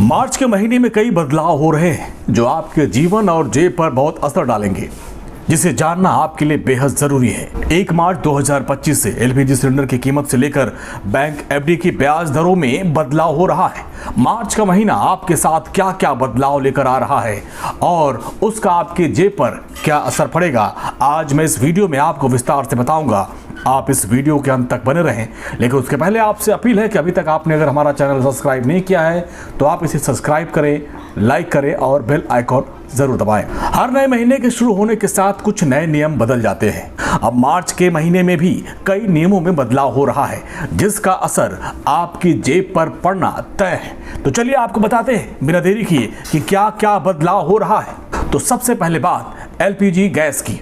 मार्च के महीने में कई बदलाव हो रहे हैं जो आपके जीवन और जेब पर बहुत असर डालेंगे, जिसे जानना आपके लिए बेहद जरूरी है। 1 मार्च 2025 से एलपीजी सिलेंडर की कीमत से लेकर बैंक एफडी की ब्याज दरों में बदलाव हो रहा है। मार्च का महीना आपके साथ क्या क्या बदलाव लेकर आ रहा है और उसका आपके जेब पर क्या असर पड़ेगा, आज मैं इस वीडियो में आपको विस्तार से बताऊंगा। आप इस वीडियो के अंत तक बने रहें, लेकिन उसके पहले आपसे अपील है कि अभी तक आपने अगर हमारा चैनल सब्सक्राइब नहीं किया है तो आप इसे सब्सक्राइब करें, लाइक करें और बेल आइकॉन जरूर दबाएं। हर नए महीने के शुरू होने के साथ कुछ नए नियम बदल जाते हैं। अब मार्च के महीने में भी कई नियमों में बदलाव हो रहा है, जिसका असर आपकी जेब पर पड़ना तय है। तो चलिए आपको बताते हैं बिना देरी किए कि क्या क्या बदलाव हो रहा है। तो सबसे पहले बात एलपीजी गैस की।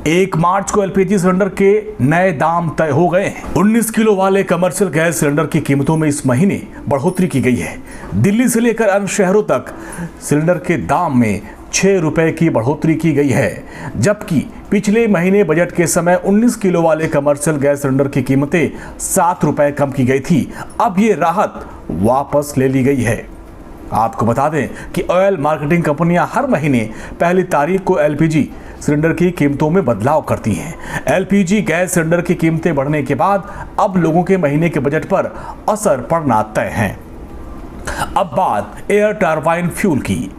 1 मार्च को एलपीजी सिलेंडर के नए दाम तय हो गए हैं। 19 किलो वाले कमर्शियल गैस सिलेंडर की कीमतों में इस महीने बढ़ोतरी की गई है। दिल्ली से लेकर अन्य शहरों तक सिलेंडर के दाम में 6 रुपए की बढ़ोतरी की गई है, जबकि पिछले महीने बजट के समय 19 किलो वाले कमर्शियल गैस सिलेंडर की कीमतें 7 रुपए कम की गई थी। अब ये राहत वापस ले ली गई है। आपको बता दें कि ऑयल मार्केटिंग कंपनियां हर महीने पहली तारीख को एलपीजी सिलेंडर की कीमतों में बदलाव करती हैं। एलपीजी गैस सिलेंडर की कीमतें बढ़ने के बाद अब लोगों के महीने के बजट पर असर पड़ना तय है। अब बात एयर टरबाइन फ्यूल की।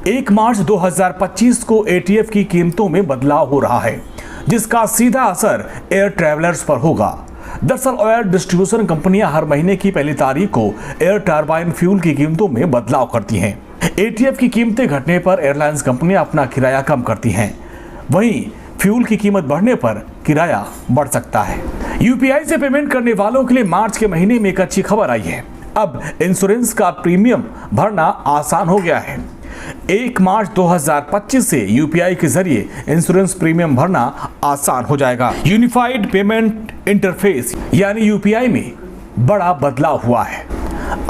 1 मार्च 2025 को एटीएफ की कीमतों में बदलाव हो रहा है, जिसका सीधा असर एयर ट्रैवलर्स पर होगा। दरअसल ऑयल डिस्ट्रीब्यूशन कंपनियां हर महीने की पहली तारीख को एयर टरबाइन फ्यूल की कीमतों में बदलाव करती हैं। एटीएफ की कीमतें घटने पर एयरलाइंस कंपनियां अपना किराया कम करती हैं, वहीं फ्यूल की कीमत बढ़ने पर किराया बढ़ सकता है। यूपीआई से पेमेंट करने वालों के लिए मार्च के महीने में एक अच्छी खबर आई है। अब इंश्योरेंस का प्रीमियम भरना आसान हो गया है। 1 मार्च 2025 से यूपीआई के जरिए इंश्योरेंस प्रीमियम भरना आसान हो जाएगा। यूनिफाइड पेमेंट इंटरफेस यानी यूपीआई में बड़ा बदलाव हुआ है।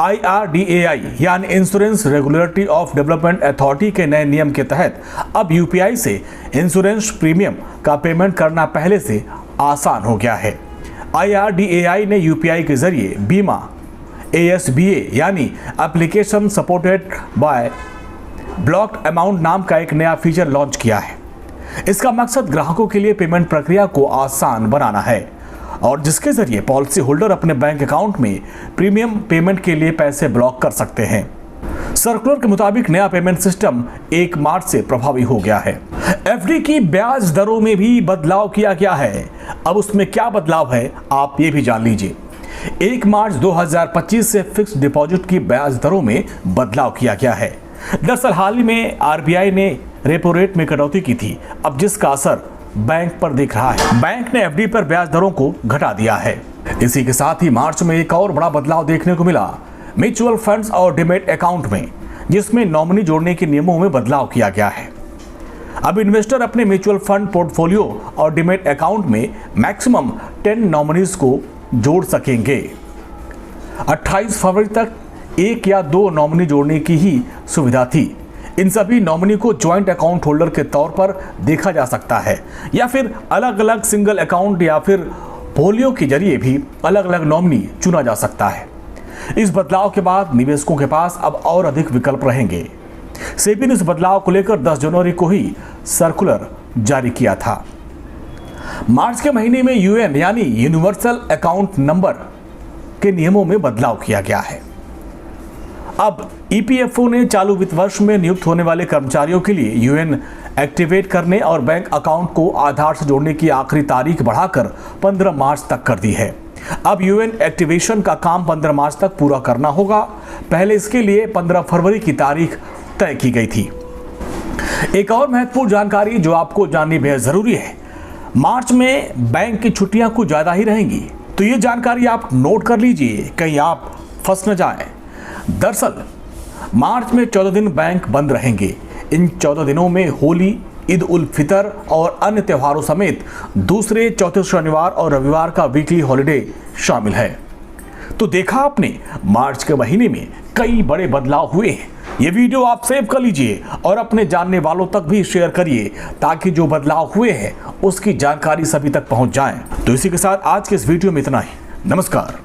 IRDAI यानी insurance regulatory of development authority के नए नियम के तहत अब यूपीआई से इंश्योरेंस प्रीमियम का पेमेंट करना पहले से आसान हो गया है। IRDAI ने यूपीआई के जरिए बीमा ASBA यानी application supported by blocked amount नाम का एक नया फीचर लॉन्च किया है। इसका मकसद ग्राहकों के लिए पेमेंट प्रक्रिया को आसान बनाना है और जिसके जरिए पॉलिसी होल्डर अपने बैंक अकाउंट में प्रीमियम पेमेंट के लिए पैसे ब्लॉक कर सकते हैं। सर्कुलर के मुताबिक नया पेमेंट सिस्टम 1 मार्च से प्रभावी हो गया है। एफडी की ब्याज दरों में भी बदलाव किया गया है। अब उसमें क्या बदलाव है आप ये भी जान लीजिए। 1 मार्च 2025 से फिक्स डिपॉजिट की ब्याज दरों में बदलाव किया गया है। दरअसल हाल ही में आरबीआई ने रेपो रेट में कटौती की थी, अब जिसका असर बैंक पर दिख रहा है। बैंक ने एफडी पर ब्याज दरों को घटा दिया है। इसी के साथ ही मार्च में एक और बड़ा बदलाव देखने को मिला म्यूचुअल फंड्स और डीमैट अकाउंट में, जिसमें नॉमिनी जोड़ने के नियमों में बदलाव किया गया है। अब इन्वेस्टर अपने म्यूचुअल फंड पोर्टफोलियो और डीमैट अकाउंट में मैक्सिमम 10 नॉमिनीज को जोड़ सकेंगे। 28 फरवरी तक 1 या 2 नॉमिनी जोड़ने की ही सुविधा थी। इन सभी नॉमिनी को ज्वाइंट अकाउंट होल्डर के तौर पर देखा जा सकता है, या फिर अलग अलग सिंगल अकाउंट या फिर पोलियो के जरिए भी अलग अलग नॉमिनी चुना जा सकता है। इस बदलाव के बाद निवेशकों के पास अब और अधिक विकल्प रहेंगे। सेबी ने इस बदलाव को लेकर 10 जनवरी को ही सर्कुलर जारी किया था। मार्च के महीने में यूएन यानी यूनिवर्सल अकाउंट नंबर के नियमों में बदलाव किया गया है। अब ईपीएफओ ने चालू वित्त वर्ष में नियुक्त होने वाले कर्मचारियों के लिए यूएन एक्टिवेट करने और बैंक अकाउंट को आधार से जोड़ने की आखिरी तारीख बढ़ाकर 15 मार्च तक कर दी है। अब यूएन एक्टिवेशन का काम 15 मार्च तक पूरा करना होगा। पहले इसके लिए 15 फरवरी की तारीख तय की गई थी। एक और महत्वपूर्ण जानकारी जो आपको जाननी बेहद जरूरी है, मार्च में बैंक की छुट्टियां कुछ ज्यादा ही रहेंगी, तो ये जानकारी आप नोट कर लीजिए, कहीं आप फंस न जाएं। दरअसल मार्च में 14 दिन बैंक बंद रहेंगे। इन 14 दिनों में होली, ईद उल फितर और अन्य त्योहारों समेत दूसरे, चौथे शनिवार और रविवार का वीकली हॉलिडे शामिल है। तो देखा आपने, मार्च के महीने में कई बड़े बदलाव हुए हैं। ये वीडियो आप सेव कर लीजिए और अपने जानने वालों तक भी शेयर करिए, ताकि जो बदलाव हुए हैं उसकी जानकारी सभी तक पहुंच जाए। तो इसी के साथ आज के इस वीडियो में इतना ही। नमस्कार।